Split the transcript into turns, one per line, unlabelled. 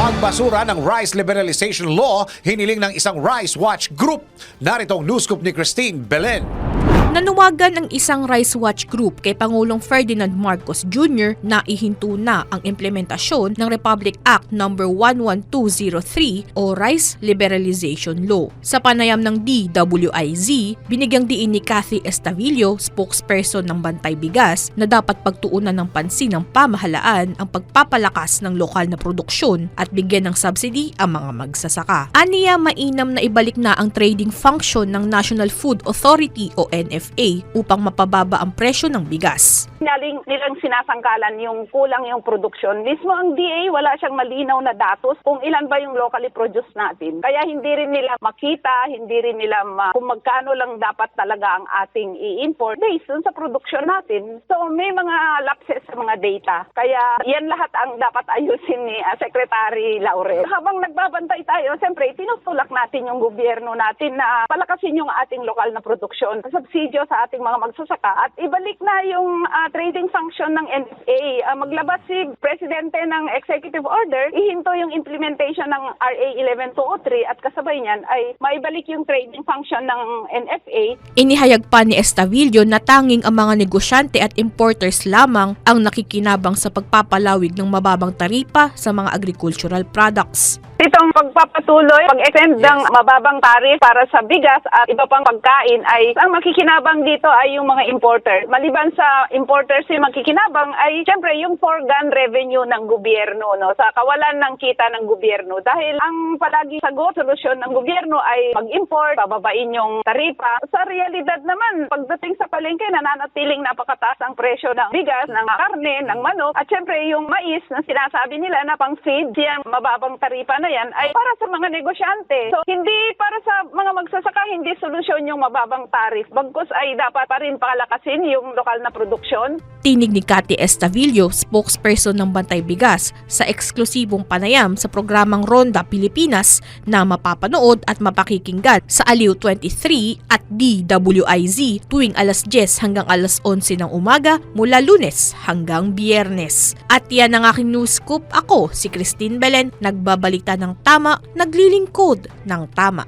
Pagbasura ng rice liberalization law, hiniling ng isang Rice Watch group. Narito ang news scoop ni Christine Belen.
Nanuwagan ang isang Rice Watch Group kay Pangulong Ferdinand Marcos Jr. na ihinto na ang implementasyon ng Republic Act No. 11203 o Rice Liberalization Law. Sa panayam ng DWIZ, binigyang diin ni Cathy Estavillo, spokesperson ng Bantay Bigas, na dapat pagtuunan ng pansin ng pamahalaan ang pagpapalakas ng lokal na produksyon at bigyan ng subsidy ang mga magsasaka. Aniya, mainam na ibalik na ang trading function ng National Food Authority o NFA upang mapababa ang presyo ng bigas.
Nilang sinasangkalan yung kulang yung produksyon. Mismo ang DA, wala siyang malinaw na datos kung ilan ba yung locally produced natin. Kaya hindi rin nila makita, hindi rin nila kung magkano lang dapat talaga ang ating i-import based dun sa produksyon natin. So may mga lapses sa mga data. Kaya yan lahat ang dapat ayusin ni Secretary Laurel. Habang nagbabantay tayo, siyempre tinutulak natin yung gobyerno natin na palakasin yung ating lokal na produksyon, subsidyo sa ating mga magsasaka at ibalik na yung trading function ng NFA. Maglabas si Presidente ng Executive Order, ihinto yung implementation ng RA 11203 at kasabay niyan ay maibalik yung trading function ng NFA.
Inihayag pa ni Estavillo na tanging ang mga negosyante at importers lamang ang nakikinabang sa pagpapalawig ng mababang taripa sa mga agricultural products.
Itong pagpapatuloy, pag-extend ng mababang tarif para sa bigas at iba pang pagkain ay ang makikinabang dito ay yung mga importer. Maliban sa importers yung makikinabang ay siyempre yung foregone revenue ng gobyerno, no, sa kawalan ng kita ng gobyerno. Dahil ang palagi sagot, solusyon ng gobyerno ay mag-import, bababain yung taripa. Sa realidad naman, pagdating sa palengke, nananatiling napakataas ang presyo ng bigas, ng karne, ng manok. At siyempre yung mais na sinasabi nila na pang feed, siyang mababang taripa na yan ay para sa mga negosyante. So, hindi para sa mga magsasaka, hindi solusyon yung mababang tarif. Bagkus ay dapat pa rin palakasin yung lokal na produksyon.
Tinig ni Cathy Estavillo, spokesperson ng Bantay Bigas, sa eksklusibong panayam sa programang Ronda Pilipinas na mapapanood at mapakikinggan sa Aliw 23 at DWIZ tuwing alas 10 hanggang alas 11 ng umaga mula Lunes hanggang Biyernes. At yan ang aking news scoop. Ako, si Christine Belen, nagbabalita ng tama, naglilingkod ng tama.